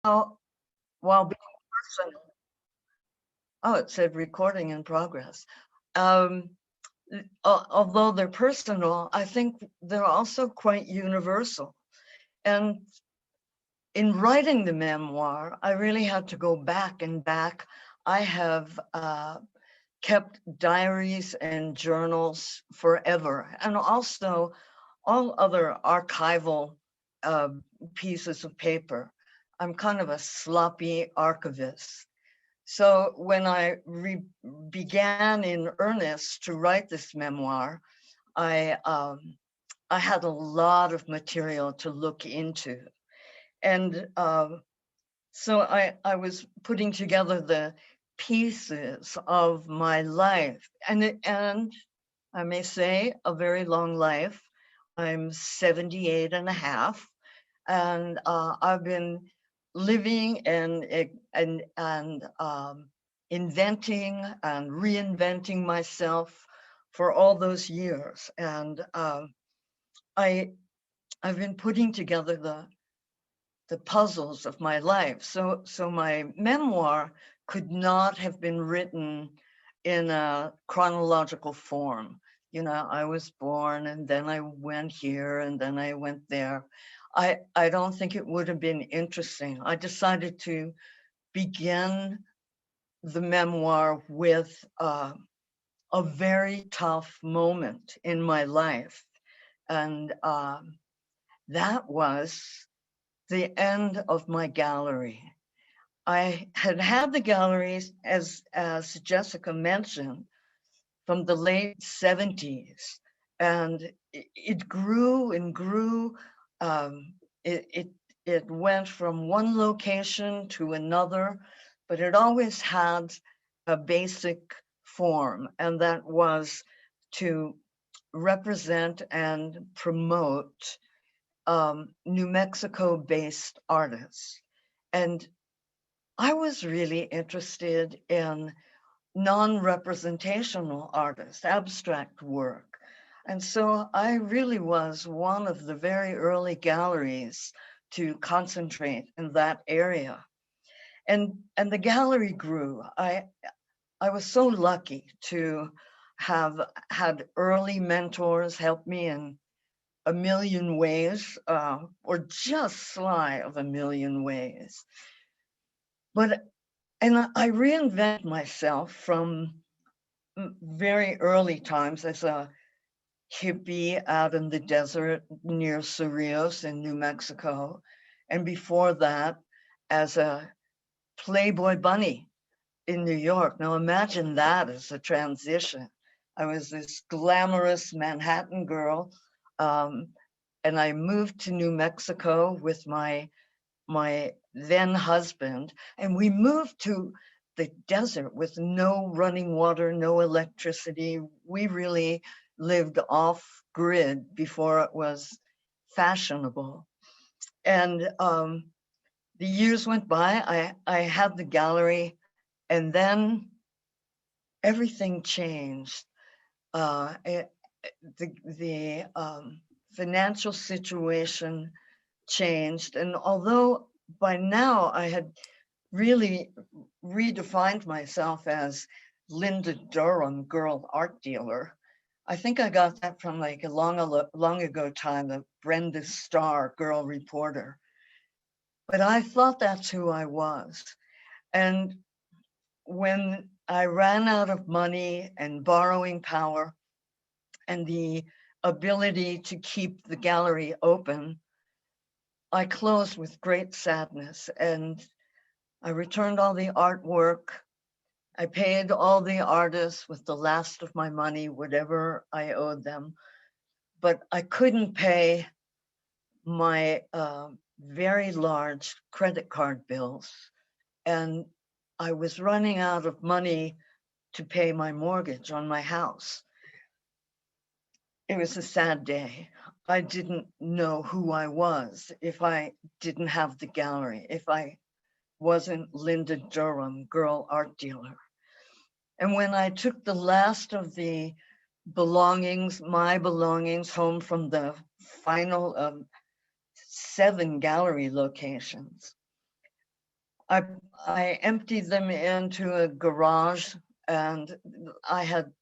Now, while being personal, oh, it said recording in progress. Although they're personal, I think they're also quite universal. And in writing the memoir, I really had to go back and back. I have kept diaries and journals forever, and also all other archival pieces of paper. I'm kind of a sloppy archivist. So when I began in earnest to write this memoir, I had a lot of material to look into. And so I was putting together the pieces of my life. And I may say a very long life. I'm 78 and a half. And I've been living and inventing and reinventing myself for all those years. And I've been putting together the puzzles of my life. So my memoir could not have been written in a chronological form. You know, I was born and then I went here and then I went there. I don't think it would have been interesting. I decided to begin the memoir with a very tough moment in my life. And that was the end of my gallery. I had had the galleries, as Jessica mentioned, from the late 70s, and it grew and grew. It went from one location to another, but it always had a basic form, and that was to represent and promote New Mexico-based artists. And I was really interested in non-representational artists, abstract work. And so I really was one of the very early galleries to concentrate in that area. And the gallery grew. I was so lucky to have had early mentors help me in a million ways, or just sly of a million ways. And I reinvent myself from very early times as a hippie out in the desert near Cerrillos in New Mexico. And before that, as a Playboy Bunny in New York. Now imagine that as a transition. I was this glamorous Manhattan girl, and I moved to New Mexico with my then husband, and we moved to the desert with no running water, no electricity. We really lived off grid before it was fashionable. And the years went by. I had the gallery, and then everything changed. The financial situation changed. And although by now I had really redefined myself as Linda Durham, girl art dealer, I think I got that from like a long ago time, the Brenda Starr, girl reporter. But I thought that's who I was. And when I ran out of money and borrowing power and the ability to keep the gallery open, I closed with great sadness, and I returned all the artwork. I paid all the artists with the last of my money, whatever I owed them, but I couldn't pay my very large credit card bills. And I was running out of money to pay my mortgage on my house. It was a sad day. I didn't know who I was if I didn't have the gallery, if I wasn't Linda Durham, girl art dealer. And when I took the last of the belongings, my belongings, home from the final 7 gallery locations, I emptied them into a garage, and I had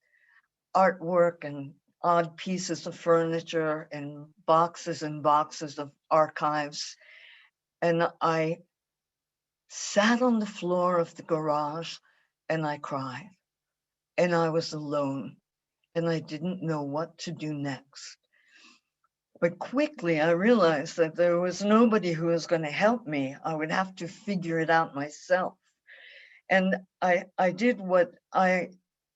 artwork and odd pieces of furniture and boxes of archives. And I sat on the floor of the garage and I cried. And I was alone and I didn't know what to do next. But quickly I realized that there was nobody who was going to help me. I would have to figure it out myself. And I did what I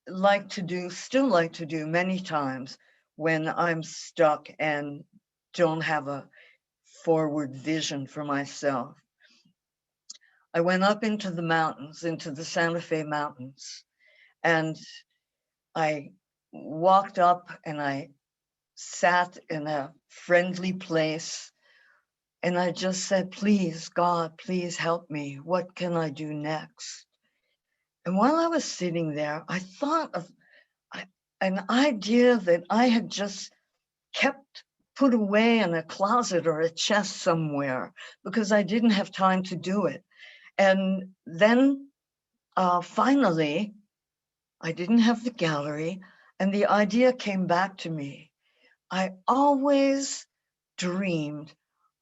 like to do, still like to do many times when I'm stuck and don't have a forward vision for myself. I went up into the mountains, into the Santa Fe Mountains, and I walked up and I sat in a friendly place and I just said, please, God, please help me. What can I do next? And while I was sitting there, I thought of an idea that I had just kept put away in a closet or a chest somewhere because I didn't have time to do it. And then finally, I didn't have the gallery and the idea came back to me. I always dreamed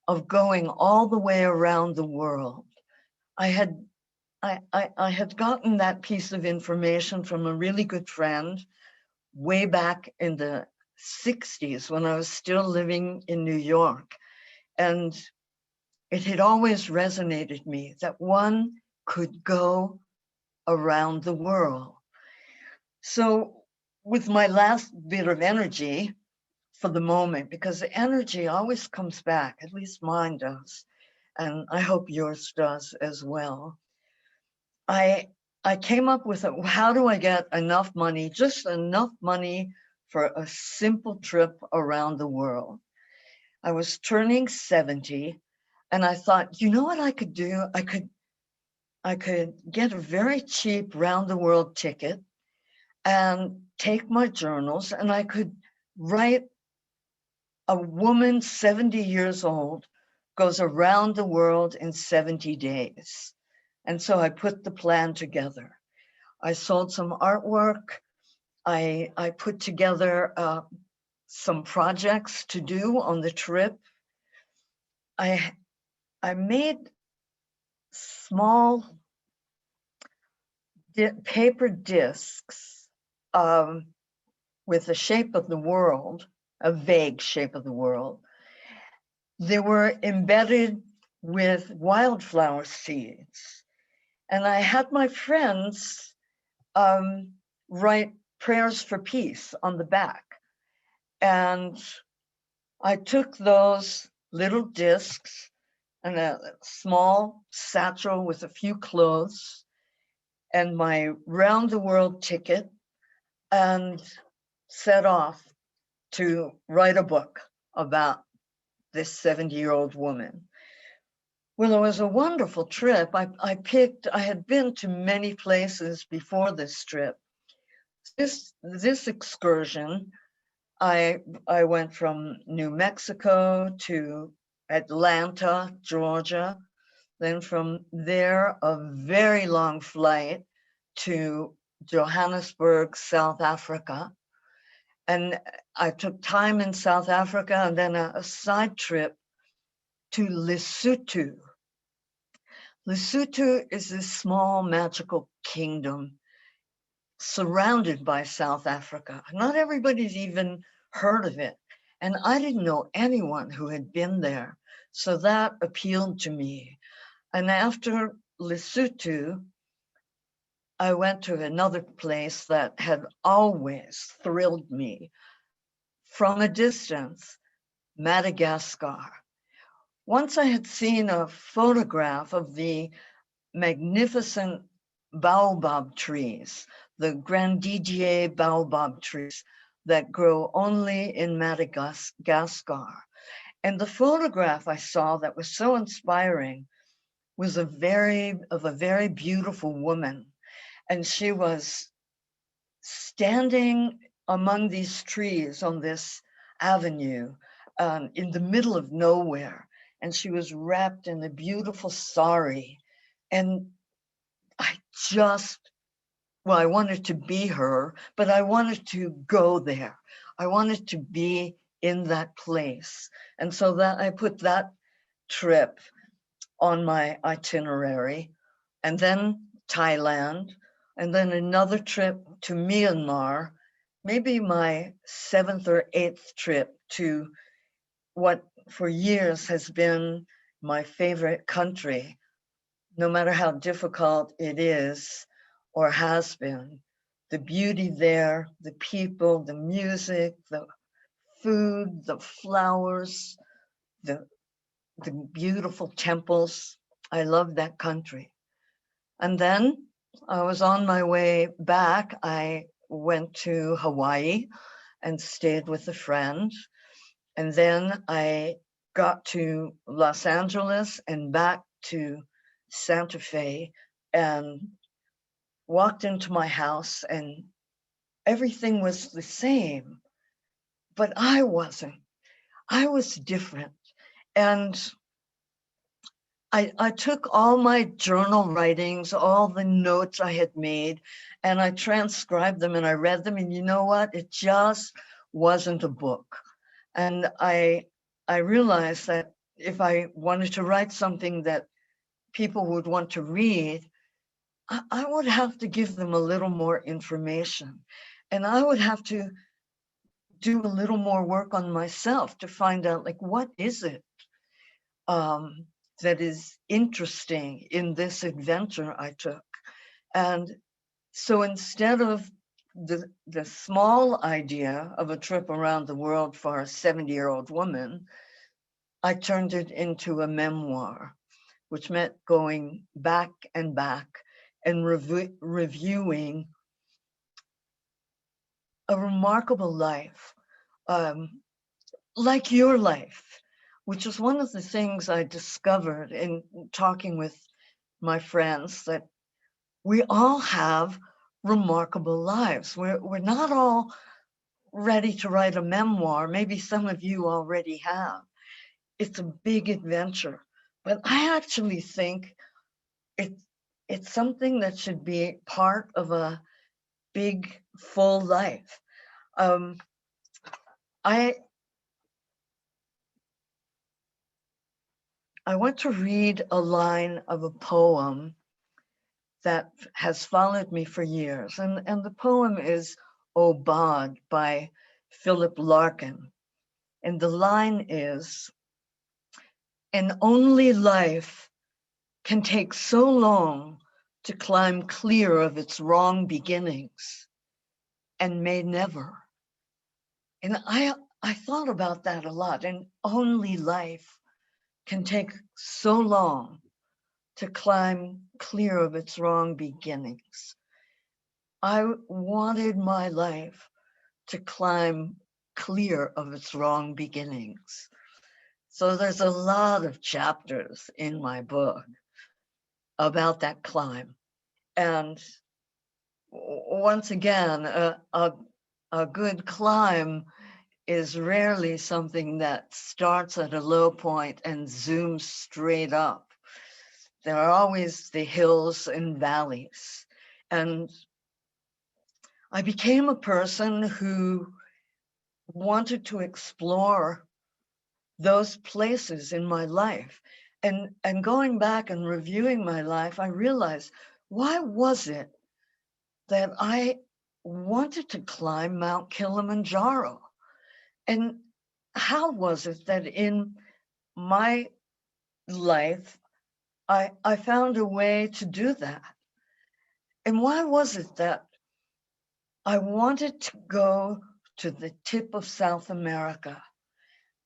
of going all the way around the world. I had gotten that piece of information from a really good friend way back in the 60s when I was still living in New York. And it had always resonated me that one could go around the world. So with my last bit of energy for the moment, because the energy always comes back, at least mine does, and I hope yours does as well. I came up with how do I get enough money, just enough money for a simple trip around the world. I was turning 70 and I thought, you know what I could do? I could get a very cheap round the world ticket and take my journals and I could write a woman 70 years old goes around the world in 70 days. And so I put the plan together. I sold some artwork. I put together some projects to do on the trip. I made small paper discs with the shape of the world, a vague shape of the world. They were embedded with wildflower seeds. And I had my friends write prayers for peace on the back. And I took those little discs and a small satchel with a few clothes and my round the world ticket and set off to write a book about this 70-year-old woman. Well, it was a wonderful trip. I had been to many places before this trip. This excursion, I went from New Mexico to Atlanta, Georgia. Then from there, a very long flight to Johannesburg, South Africa. And I took time in South Africa and then a side trip to Lesotho. Lesotho is this small magical kingdom surrounded by South Africa. Not everybody's even heard of it. And I didn't know anyone who had been there. So that appealed to me. And after Lesotho, I went to another place that had always thrilled me. From a distance, Madagascar. Once I had seen a photograph of the magnificent baobab trees, the Grandidier baobab trees that grow only in Madagascar. And the photograph I saw that was so inspiring was of a very beautiful woman. And she was standing among these trees on this avenue in the middle of nowhere. And she was wrapped in a beautiful sari. And I just, well, I wanted to be her, but I wanted to go there. I wanted to be in that place. And so that I put that trip on my itinerary, and then Thailand, and then another trip to Myanmar, maybe my 7th or 8th trip to what for years has been my favorite country, no matter how difficult it is or has been. The beauty there, the people, the music, the food, the flowers, the, the beautiful temples. I love that country. And then I was on my way back. I went to Hawaii and stayed with a friend. And then I got to Los Angeles and back to Santa Fe and walked into my house, and everything was the same, but I wasn't. I was different. And I took all my journal writings, all the notes I had made, and I transcribed them and I read them. And you know what? It just wasn't a book. And I realized that if I wanted to write something that people would want to read, I would have to give them a little more information. And I would have to do a little more work on myself to find out, like, what is it that is interesting in this adventure I took? And so instead of the small idea of a trip around the world for a 70-year-old woman, I turned it into a memoir, which meant going back and back and reviewing a remarkable life, like your life, which is one of the things I discovered in talking with my friends, that we all have remarkable lives. We're not all ready to write a memoir. Maybe some of you already have. It's a big adventure, but I actually think it's something that should be part of a big, full life. I want to read a line of a poem that has followed me for years. And the poem is O Bod by Philip Larkin. And the line is, "An only life can take so long to climb clear of its wrong beginnings and may never." And I thought about that a lot. An only life can take so long to climb clear of its wrong beginnings. I wanted my life to climb clear of its wrong beginnings. So there's a lot of chapters in my book about that climb. And once again, a good climb is rarely something that starts at a low point and zooms straight up. There are always the hills and valleys. And I became a person who wanted to explore those places in my life. And going back and reviewing my life, I realized, why was it that I wanted to climb Mount Kilimanjaro? And how was it that in my life, I found a way to do that? And why was it that I wanted to go to the tip of South America?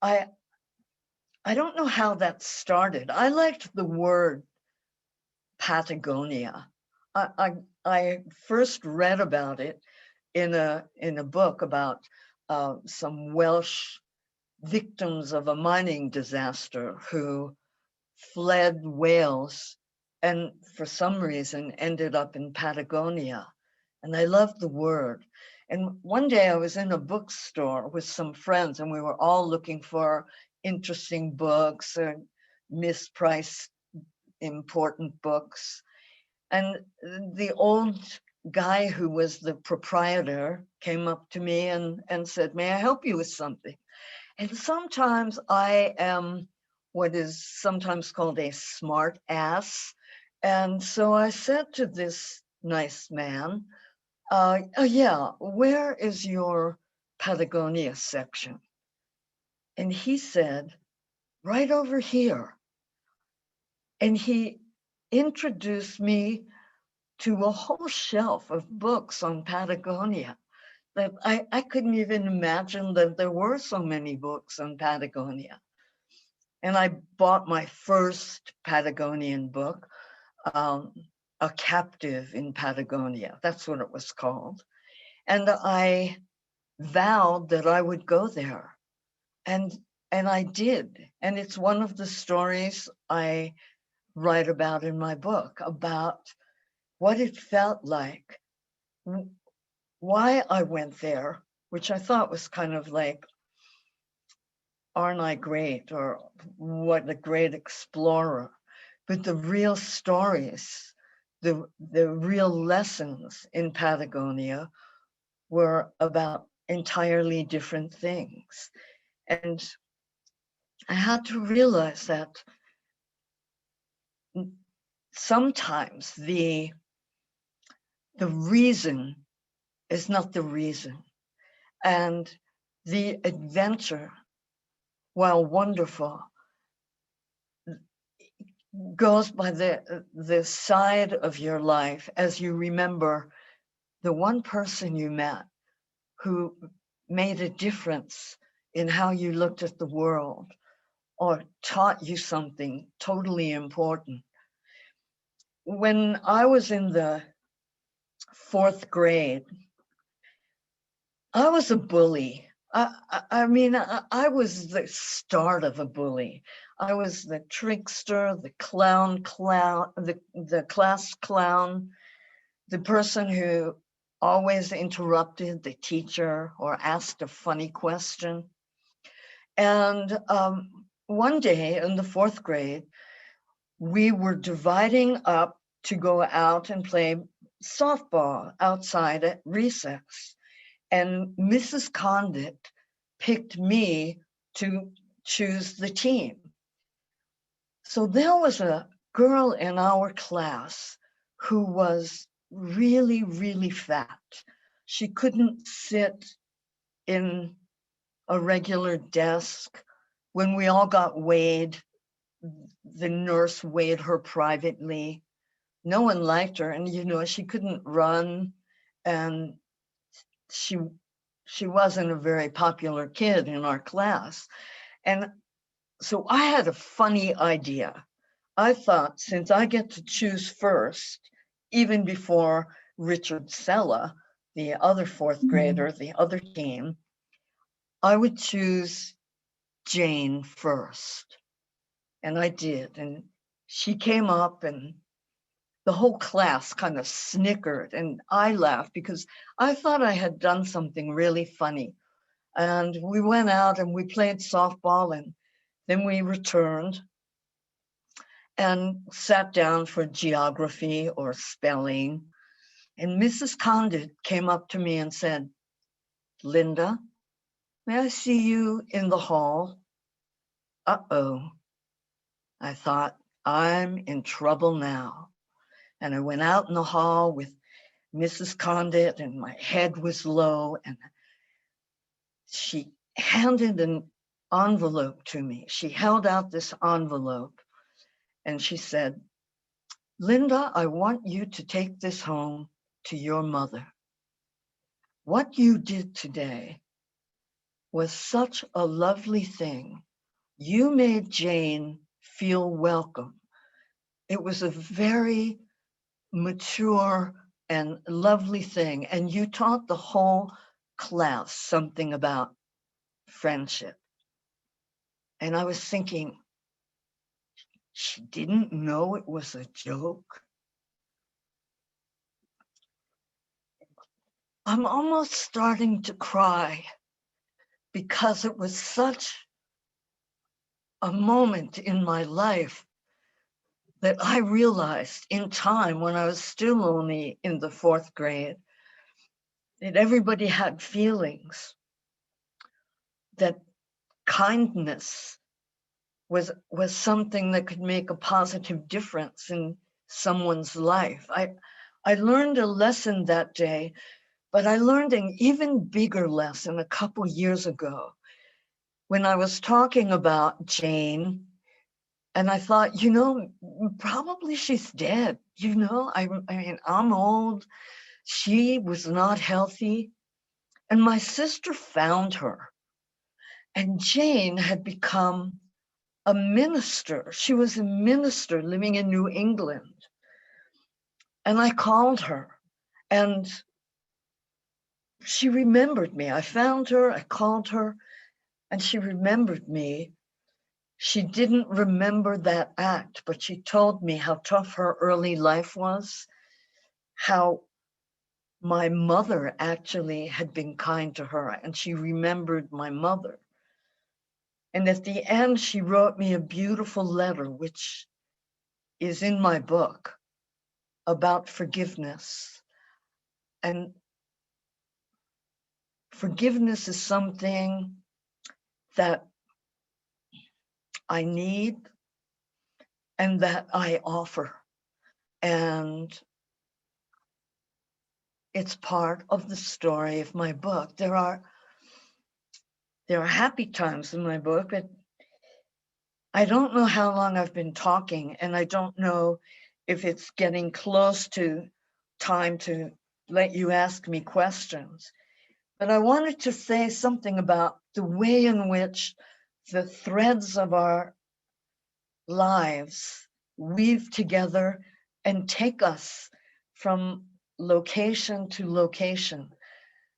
I don't know how that started. I liked the word Patagonia. I first read about it in a book about some Welsh victims of a mining disaster who fled Wales and for some reason ended up in Patagonia. And I loved the word. And one day I was in a bookstore with some friends and we were all looking for interesting books or mispriced important books. And the old guy who was the proprietor came up to me and said, "May I help you with something?" And sometimes I am what is sometimes called a smart ass. And so I said to this nice man, "Oh yeah, where is your Patagonia section?" And he said, "Right over here." And he introduced me to a whole shelf of books on Patagonia that I couldn't even imagine that there were so many books on Patagonia. And I bought my first Patagonian book, um, A Captive in Patagonia. That's what it was called. And I vowed that I would go there. And and I did. And it's one of the stories I write about in my book, about what it felt like, why I went there, which I thought was kind of like, aren't I great? Or what a great explorer. But the real stories, the real lessons in Patagonia were about entirely different things. And I had to realize that sometimes the reason is not the reason. And the adventure, while wonderful, goes by the side of your life as you remember the one person you met who made a difference in how you looked at the world or taught you something totally important. When I was in the 4th grade, I was a bully. I mean, I was the start of a bully. I was the trickster, the clown, the class clown, the person who always interrupted the teacher or asked a funny question. And one day in the 4th grade, we were dividing up to go out and play softball outside at recess. And Mrs. Condit picked me to choose the team. So there was a girl in our class who was really, really fat. She couldn't sit in a regular desk. When we all got weighed, the nurse weighed her privately. No one liked her, and she couldn't run, and she wasn't a very popular kid in our class. And so I had a funny idea. I thought, since I get to choose first, even before Richard Sella, the other 4th grader, the other team, I would choose Jane first. And I did. And she came up and the whole class kind of snickered, and I laughed because I thought I had done something really funny. And we went out and we played softball, and then we returned and sat down for geography or spelling. And Mrs. Condit came up to me and said, "Linda, may I see you in the hall?" Uh-oh. I thought, I'm in trouble now. And I went out in the hall with Mrs. Condit, and my head was low, and she handed an envelope to me. She held out this envelope and she said, "Linda, I want you to take this home to your mother. What you did today was such a lovely thing. You made Jane feel welcome. It was a very mature and lovely thing. And you taught the whole class something about friendship." And I was thinking, she didn't know it was a joke. I'm almost starting to cry because it was such a moment in my life that I realized in time when I was still only in the 4th grade, that everybody had feelings, that kindness was something that could make a positive difference in someone's life. I learned a lesson that day, but I learned an even bigger lesson a couple years ago when I was talking about Jane. And I thought, probably she's dead. I mean, I'm old. She was not healthy. And my sister found her. And Jane had become a minister. She was a minister living in New England. And I called her, and she remembered me. I found her, I called her, and she remembered me. She didn't remember that act, but she told me how tough her early life was, how my mother actually had been kind to her, and she remembered my mother. And at the end, she wrote me a beautiful letter, which is in my book, about forgiveness. And forgiveness is something that I need and that I offer. And it's part of the story of my book. There are happy times in my book, but I don't know how long I've been talking, and I don't know if it's getting close to time to let you ask me questions. But I wanted to say something about the way in which the threads of our lives weave together and take us from location to location.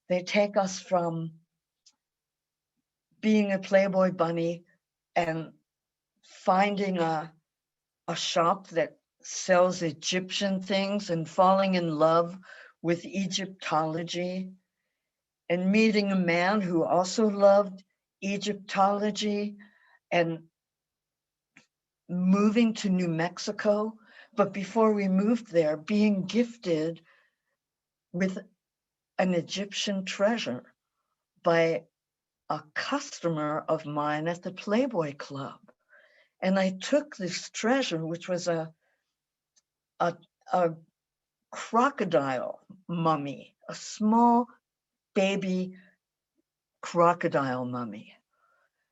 They take us from being a Playboy bunny and finding a shop that sells Egyptian things and falling in love with Egyptology, and meeting a man who also loved Egyptology and moving to New Mexico. But before we moved there, being gifted with an Egyptian treasure by a customer of mine at the Playboy Club. And I took this treasure, which was a crocodile mummy, a small baby crocodile mummy.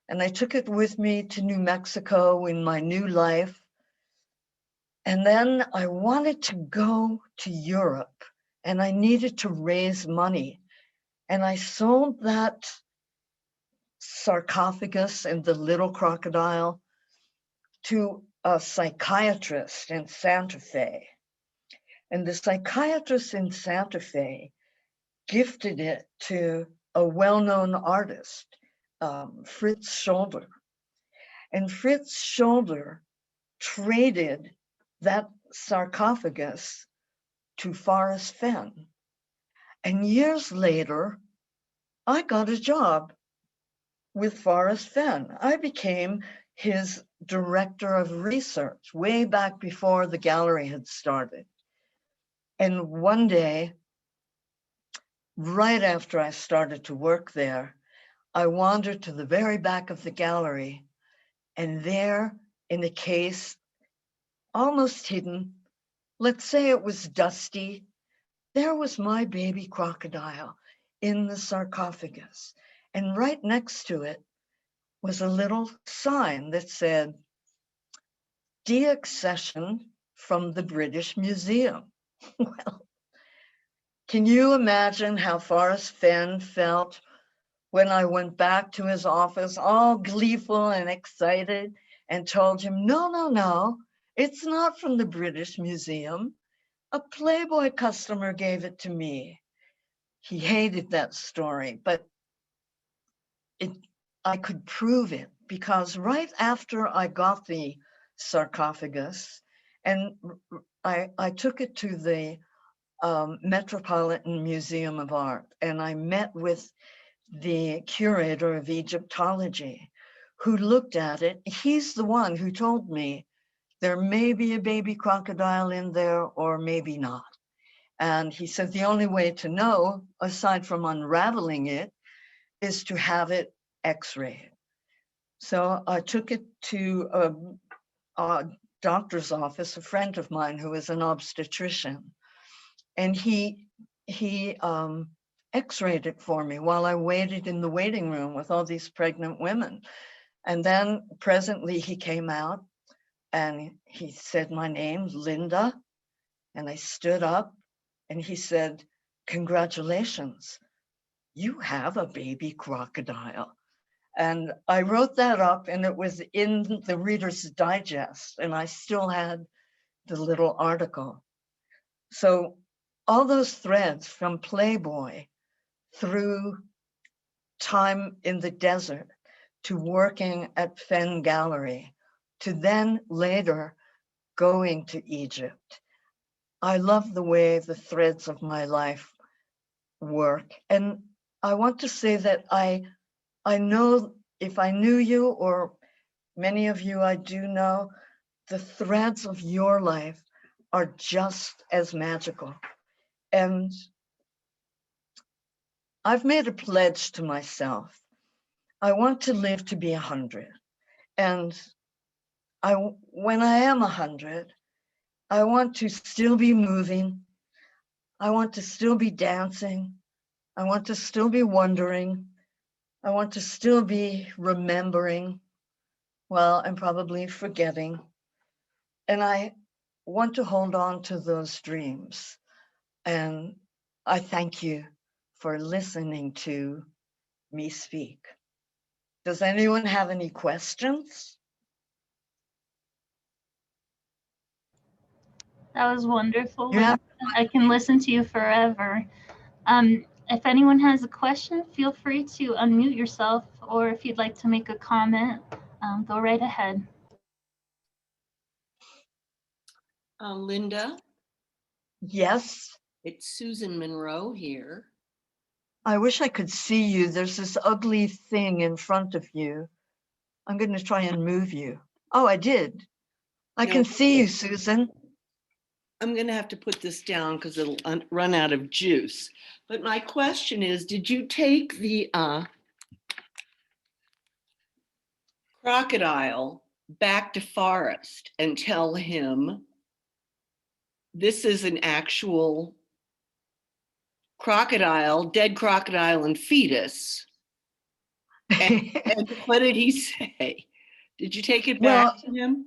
And I took it with me to New Mexico in my new life. And then I wanted to go to Europe, and I needed to raise money. And I sold that sarcophagus and the little crocodile to a psychiatrist in Santa Fe. And the psychiatrist in Santa Fe gifted it to a well-known artist, Fritz Scholder. And Fritz Scholder traded that sarcophagus to Forrest Fenn. And years later, I got a job with Forrest Fenn. I became his director of research way back before the gallery had started. And one day, right after I started to work there, I wandered to the very back of the gallery, and there in a case, almost hidden, let's say it was dusty, there was my baby crocodile in the sarcophagus. And right next to it was a little sign that said, "Deaccession from the British Museum." Well, can you imagine how Forrest Fenn felt when I went back to his office, all gleeful and excited, and told him, no, it's not from the British Museum. A Playboy customer gave it to me. He hated that story, but I could prove it, because right after I got the sarcophagus, and I took it to the Metropolitan Museum of Art, and I met with the curator of Egyptology, who looked at it. He's the one who told me there may be a baby crocodile in there or maybe not. And he said the only way to know, aside from unraveling it, is to have it x-rayed. So I took it to a doctor's office, a friend of mine who is an obstetrician, and he x-rayed it for me while I waited in the waiting room with all these pregnant women. And then presently he came out and he said my name, Linda, and I stood up and he said, "Congratulations, you have a baby crocodile." And I wrote that up and it was in the Reader's Digest, and I still had the little article. So all those threads from Playboy through time in the desert to working at Fen Gallery to then later going to Egypt. I love the way the threads of my life work. And I want to say that I know if I knew you, or many of you I do know, the threads of your life are just as magical. And I've made a pledge to myself. I want to live to be 100. And when I am 100, I want to still be moving. I want to still be dancing. I want to still be wondering. I want to still be remembering. Well, I'm probably forgetting. And I want to hold on to those dreams. And I thank you for listening to me speak. Does anyone have any questions? That was wonderful. Yeah. I can listen to you forever. If anyone has a question, feel free to unmute yourself, or if you'd like to make a comment, go right ahead. Linda? Yes. It's Susan Monroe here. I wish I could see you. There's this ugly thing in front of you. I'm going to try and move you. Oh, I did. I can see you, Susan. I'm going to have to put this down because it'll run out of juice. But my question is, did you take the crocodile back to Forrest and tell him this is an actual crocodile, dead crocodile and fetus? And what did he say? Did you take it back to him?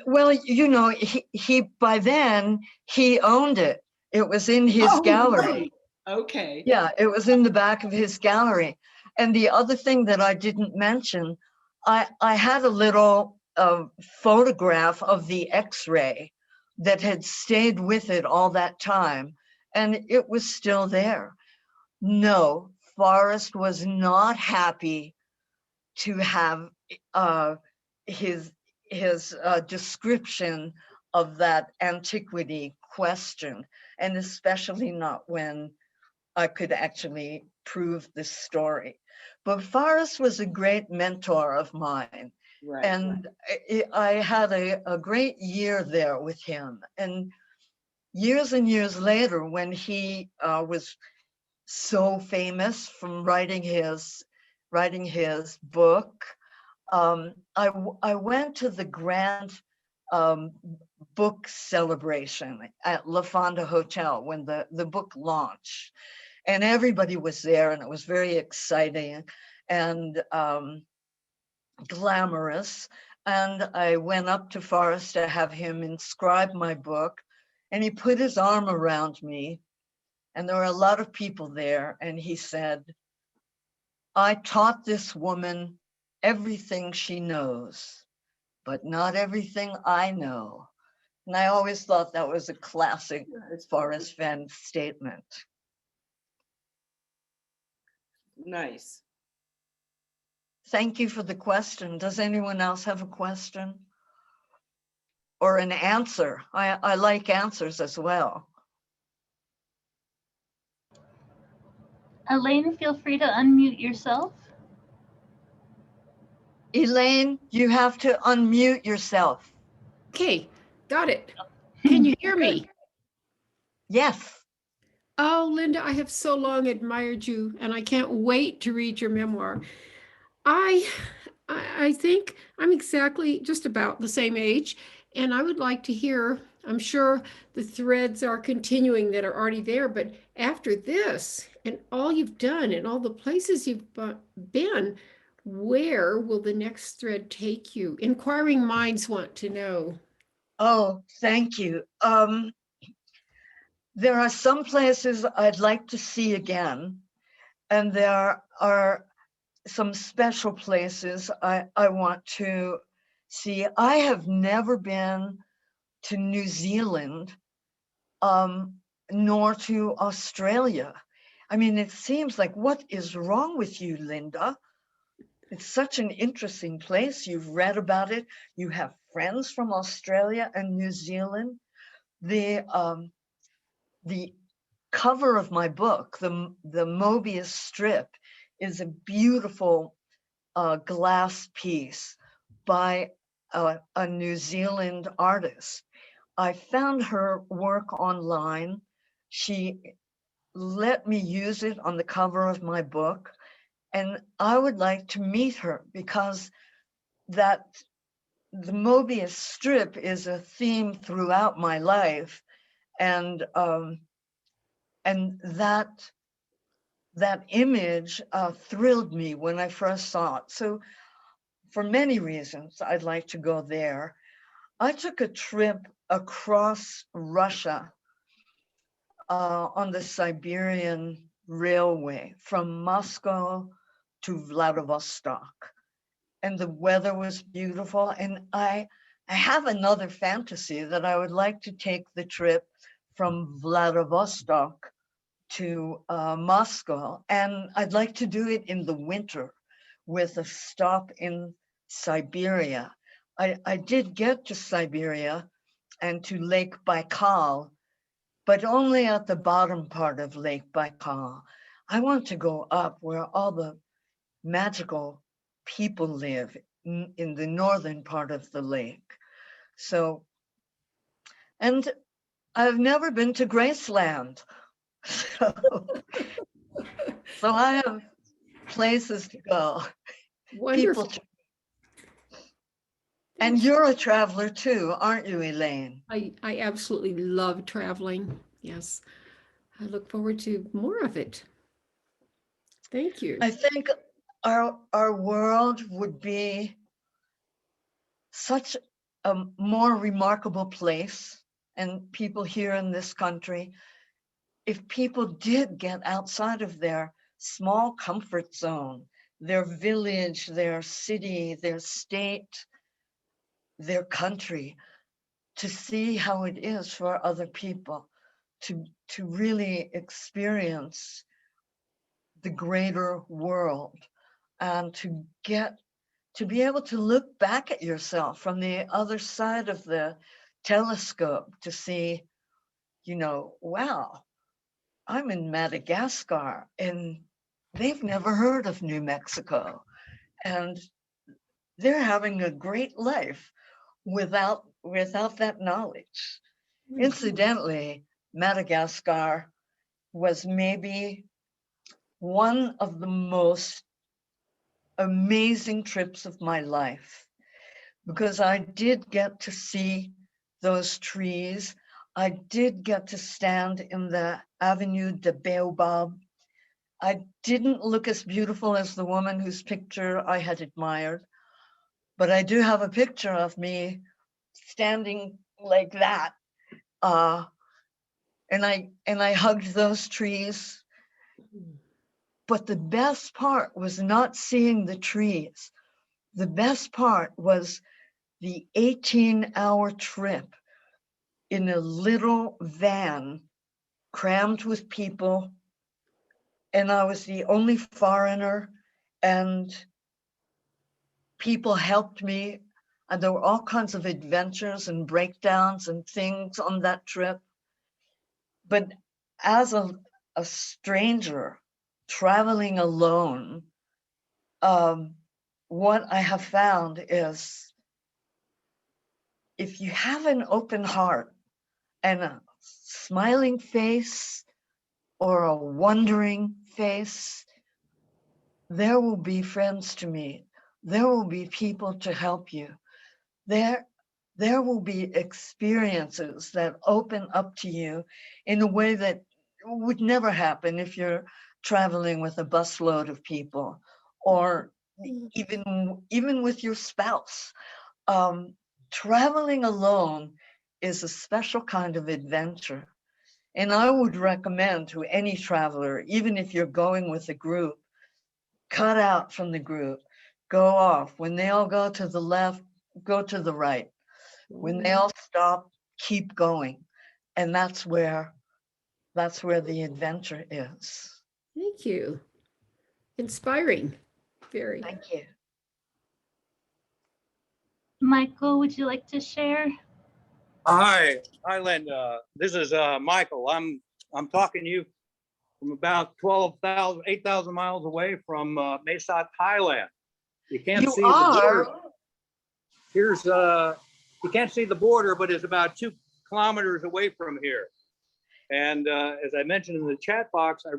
Well, you know, he by then he owned it. It was in his gallery. Right. Okay. Yeah, it was in the back of his gallery. And the other thing that I didn't mention, I had a little photograph of the X-ray that had stayed with it all that time, and it was still there. No, Forrest was not happy to have his description of that antiquity questioned, and especially not when I could actually prove this story. But Forrest was a great mentor of mine. Right, and I had a great year there with him. And years later, when he was so famous from writing his book, I went to the grand book celebration at La Fonda Hotel when the book launched, and everybody was there, and it was very exciting and glamorous. And I went up to Forrest to have him inscribe my book, and he put his arm around me, and there were a lot of people there, and he said, "I taught this woman everything she knows, but not everything I know." And I always thought that was a classic Forrest Fenn statement. Nice. Thank you for the question. Does anyone else have a question? Or an answer? I like answers as well. Elaine, feel free to unmute yourself. Elaine, you have to unmute yourself. Okay, got it. Can you hear me? Yes. Oh, Linda, I have so long admired you, and I can't wait to read your memoir. I think I'm exactly just about the same age, and I would like to hear, I'm sure the threads are continuing that are already there, but after this and all you've done and all the places you've been, where will the next thread take you? Inquiring minds want to know. Oh, thank you. There are some places I'd like to see again, and there are some special places I want to see. I have never been to New Zealand, nor to Australia. I mean, it seems like, what is wrong with you, Linda? It's such an interesting place. You've read about it. You have friends from Australia and New Zealand. The cover of my book, the Mobius Strip, is a beautiful glass piece by a New Zealand artist. I found her work online. She let me use it on the cover of my book, and I would like to meet her because the Mobius Strip is a theme throughout my life, and that image thrilled me when I first saw it. So for many reasons, I'd like to go there. I took a trip across Russia on the Siberian Railway from Moscow to Vladivostok, and the weather was beautiful. And I have another fantasy that I would like to take the trip from Vladivostok to Moscow, and I'd like to do it in the winter with a stop in Siberia. I did get to Siberia and to Lake Baikal, but only at the bottom part of Lake Baikal. I want to go up where all the magical people live in the northern part of the lake. So, and I've never been to Graceland. So I have places to go. Wonderful. And you're a traveler too, aren't you, Elaine? I absolutely love traveling. Yes. I look forward to more of it. Thank you. I think our world would be such a more remarkable place, and people here in this country, if people did get outside of their small comfort zone, their village, their city, their state, their country, to see how it is for other people, to really experience the greater world, and to be able to look back at yourself from the other side of the telescope to see, wow, I'm in Madagascar and they've never heard of New Mexico, and they're having a great life without that knowledge. Incidentally, Madagascar was maybe one of the most amazing trips of my life, because I did get to see those trees. I did get to stand in the Avenue de Baobab. I didn't look as beautiful as the woman whose picture I had admired, but I do have a picture of me standing like that. And I hugged those trees. But the best part was not seeing the trees. The best part was the 18-hour trip in a little van crammed with people. And I was the only foreigner, and people helped me. And there were all kinds of adventures and breakdowns and things on that trip. But as a stranger traveling alone, what I have found is if you have an open heart and a smiling face or a wondering face, there will be friends to meet. There will be people to help you. There will be experiences that open up to you in a way that would never happen if you're traveling with a busload of people, or even with your spouse. Traveling alone is a special kind of adventure. And I would recommend to any traveler, even if you're going with a group, cut out from the group, go off. When they all go to the left, go to the right. When they all stop, keep going. And that's where the adventure is. Thank you. Inspiring. Very. Thank you. Michael, would you like to share? Hi, Linda. This is Michael. I'm talking to you from about 8,000 miles away from Mesa, Thailand. You can't see the border. Here's you can't see the border, but it's about 2 kilometers away from here. And as I mentioned in the chat box, I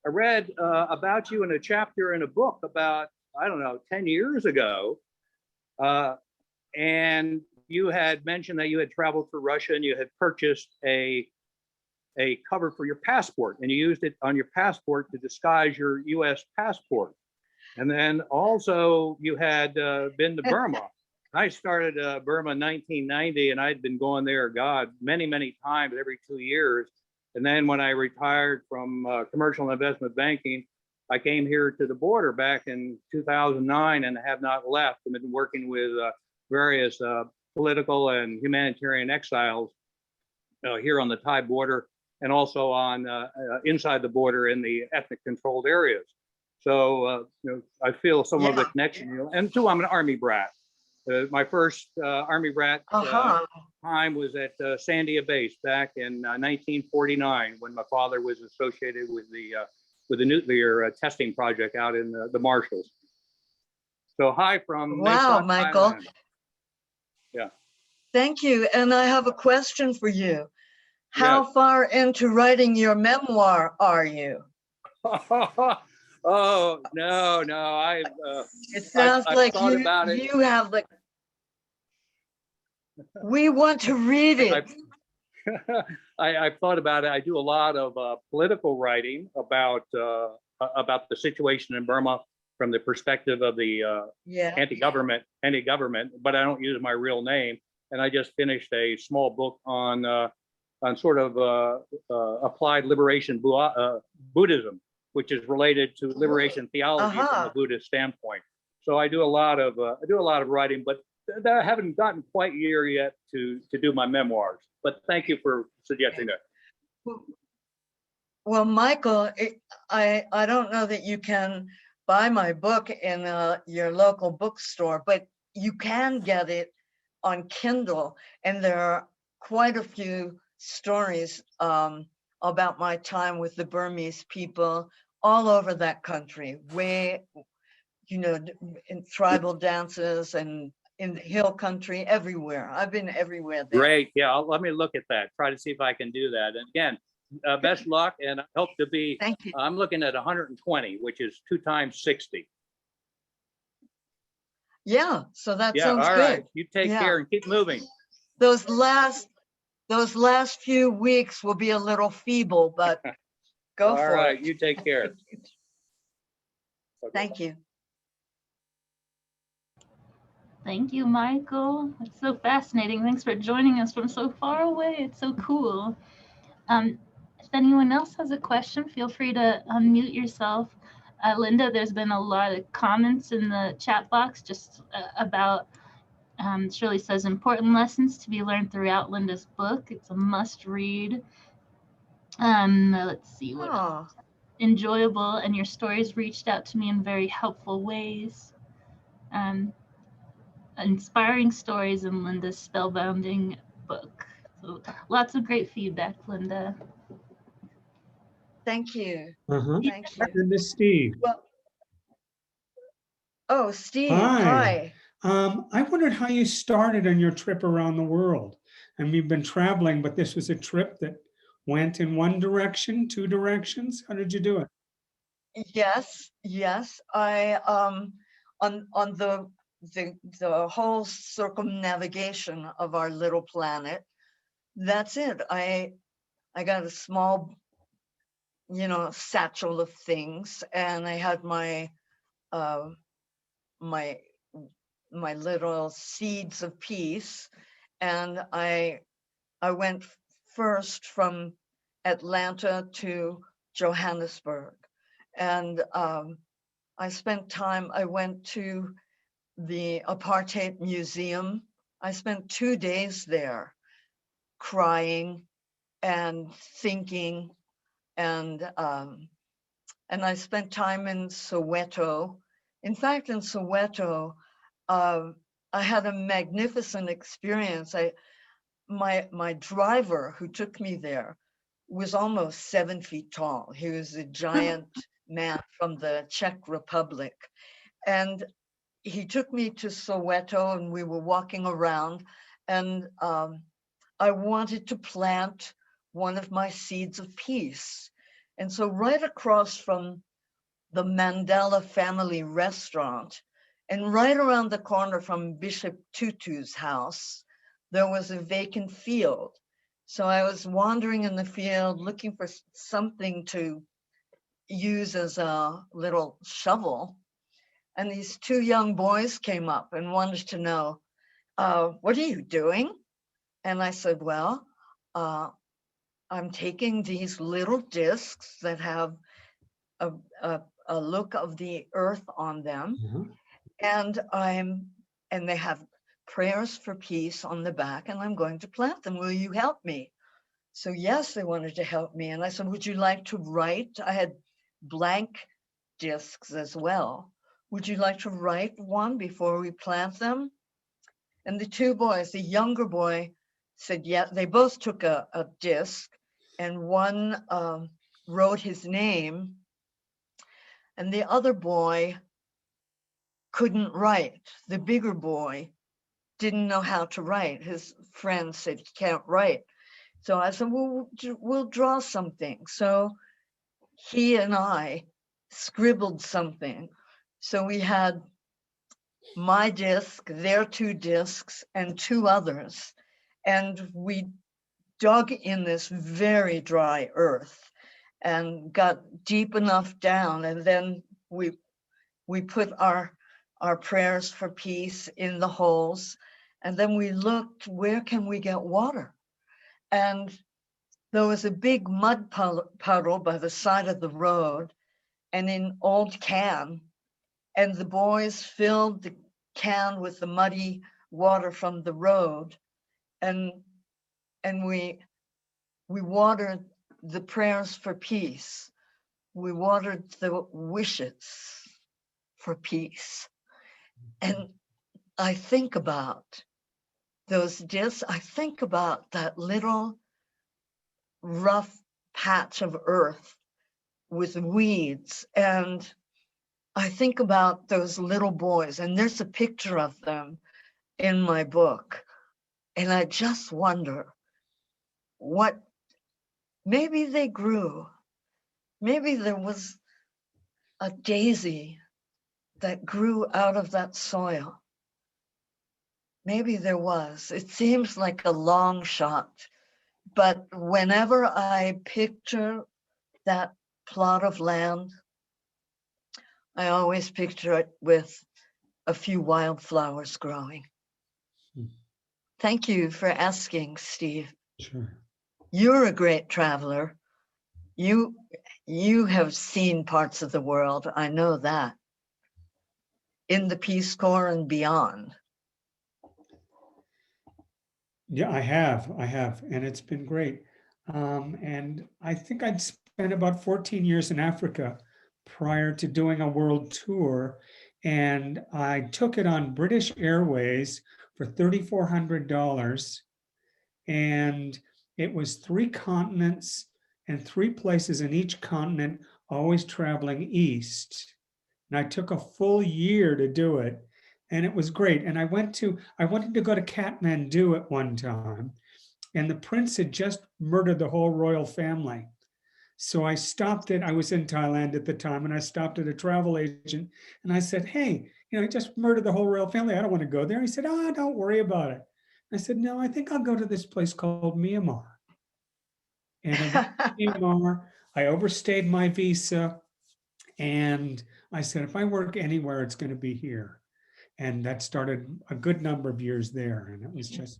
read about you in a chapter in a book about, I don't know, 10 years ago. And you had mentioned that you had traveled through Russia and you had purchased a cover for your passport, and you used it on your passport to disguise your US passport. And then also you had been to Burma. I started Burma in 1990, and I'd been going there, God, many, many times every 2 years. And then when I retired from commercial and investment banking, I came here to the border back in 2009 and have not left. I've been working with various political and humanitarian exiles here on the Thai border, and also on inside the border in the ethnic controlled areas. So I feel some of the connection. And two, I'm an Army brat. My first Army brat time was at Sandia Base back in 1949, when my father was associated with the nuclear testing project out in the Marshalls. So hi from Wow, Mesa, Michael. Thailand. Yeah. Thank you. And I have a question for you. How far into writing your memoir are you? Oh, no. It sounds I've like thought about it. you have the. We want to read it. I've thought about it. I do a lot of political writing about the situation in Burma from the perspective of the anti-government, but I don't use my real name. And I just finished a small book on sort of applied liberation Buddhism, which is related to liberation theology from a Buddhist standpoint. So I do a lot of writing, but I haven't gotten quite here yet to do my memoirs. But thank you for suggesting that. Well, Michael, I don't know that you can buy my book in your local bookstore, but you can get it on Kindle, and there are quite a few stories about my time with the Burmese people all over that country, in tribal dances and in the hill country, everywhere. I've been everywhere there. Great. Yeah, let me look at that. Try to see if I can do that. And again, best luck, and I hope to be. Thank you. I'm looking at 120, which is 2 times 60. Yeah, so that sounds all good. Right. You take care and keep moving. Those last few weeks will be a little feeble, but go for it. All right, you take care. Okay. Thank you. Thank you, Michael. It's so fascinating. Thanks for joining us from so far away. It's so cool. If anyone else has a question, feel free to unmute yourself. Linda, there's been a lot of comments in the chat box just about, Shirley says, important lessons to be learned throughout Linda's book. It's a must read. Let's see what else. Enjoyable, and your stories reached out to me in very helpful ways. Inspiring stories in Linda's spellbinding book. So lots of great feedback, Linda. Thank you. Thank you. And this is Steve. Well, Steve, Hi. hi. I wondered how you started on your trip around the world. And you've been traveling, but this was a trip that went in one direction, two directions. How did you do it? Yes, yes. I on the whole circumnavigation of our little planet. That's it. I got a small, satchel of things, and I had my my my little seeds of peace, and I went first from Atlanta to Johannesburg, and I spent time. I went to the Apartheid Museum. I spent 2 days there, crying and thinking, and I spent time in Soweto. In fact, in Soweto, I had a magnificent experience. My driver who took me there was almost 7 feet tall. He was a giant man from the Czech Republic. And he took me to Soweto, and we were walking around, and I wanted to plant one of my seeds of peace. And so right across from the Mandela family restaurant, and right around the corner from Bishop Tutu's house, there was a vacant field. So I was wandering in the field looking for something to use as a little shovel. And these 2 young boys came up and wanted to know, what are you doing? And I said, well, I'm taking these little discs that have a look of the earth on them, and they have prayers for peace on the back, and I'm going to plant them. Will you help me? So yes, they wanted to help me. And I said, would you like to write? I had blank discs as well. Would you like to write one before we plant them? And the 2 boys, the younger boy said, yeah, they both took a disc, and one wrote his name, and the other boy couldn't write. The bigger boy didn't know how to write. His friend said, he can't write. So I said, well, we'll draw something. So he and I scribbled something. So we had my disc, their 2 discs, and 2 others. And we dug in this very dry earth and got deep enough down. And then we put our prayers for peace in the holes. And then we looked, where can we get water? And there was a big mud puddle by the side of the road, and an old can. And the boys filled the can with the muddy water from the road, and we watered the prayers for peace. We watered the wishes for peace. And I think about those discs. I think about that little rough patch of earth with weeds, and I think about those little boys, and there's a picture of them in my book. And I just wonder what, maybe they grew. Maybe there was a daisy that grew out of that soil. Maybe there was. It seems like a long shot, but whenever I picture that plot of land, I always picture it with a few wildflowers growing. Thank you for asking, Steve. Sure. You're a great traveler. You have seen parts of the world. I know that. In the Peace Corps and beyond. Yeah, I have, and it's been great. And I think I'd spent about 14 years in Africa prior to doing a world tour. And I took it on British Airways for $3,400. And it was 3 continents and 3 places in each continent, always traveling east. And I took a full year to do it. and it was great. And I wanted to go to Kathmandu at one time, and the prince had just murdered the whole royal family. So I was in Thailand at the time, and I stopped at a travel agent and I said, hey, I just murdered the whole royal family. I don't want to go there. He said, oh, don't worry about it. I said, no, I think I'll go to this place called Myanmar. And I went to Myanmar. I overstayed my visa. And I said, if I work anywhere, it's going to be here. And that started a good number of years there. And it's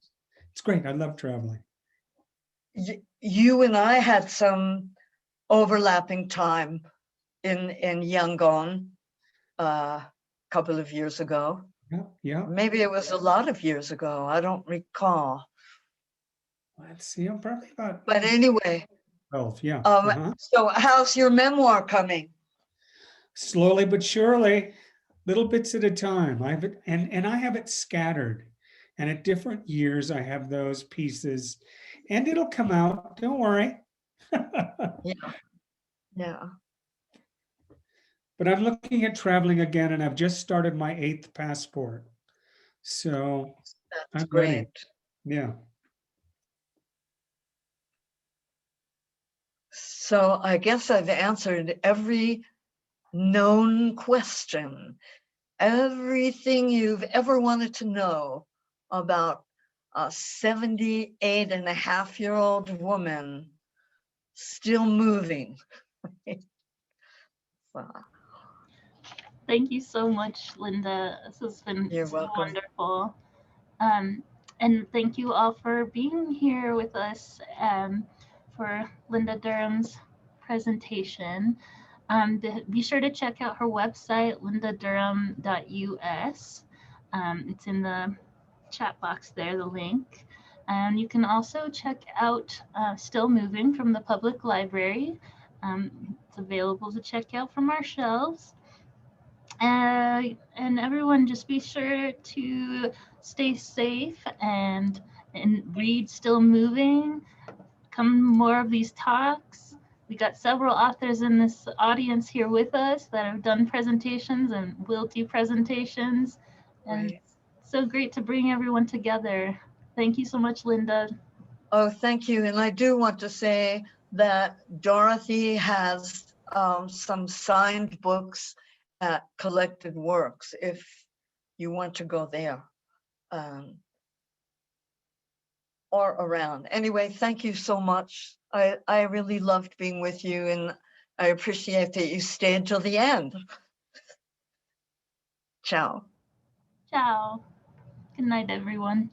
great. I love traveling. You and I had some overlapping time in Yangon a couple of years ago. Yeah. Maybe it was a lot of years ago. I don't recall. Let's see. I'm probably about But anyway, 12. Yeah. So how's your memoir coming? Slowly but surely, little bits at a time. I have it scattered, and at different years I have those pieces, and it'll come out. Don't worry. Yeah. But I'm looking at traveling again, and I've just started my 8th passport. So That's I'm great. ready. Yeah. So I guess I've answered every known question, everything you've ever wanted to know about a 78-and-a-half-year-old woman still moving. Wow. Thank you so much, Linda. This has been You're so welcome. wonderful. And thank you all for being here with us for Linda Durham's presentation. Be sure to check out her website, lindadurham.us. It's in the chat box there, the link. And you can also check out Still Moving from the Public Library. It's available to check out from our shelves. And everyone, just be sure to stay safe and read Still Moving. Come more of these talks. We got several authors in this audience here with us that have done presentations and will do presentations. And Right. it's so great to bring everyone together. Thank you so much, Linda. Oh, thank you. And I do want to say that Dorothy has some signed books at Collected Works if you want to go there or around. Anyway, thank you so much. I really loved being with you, and I appreciate that you stayed till the end. Ciao. Ciao. Good night, everyone.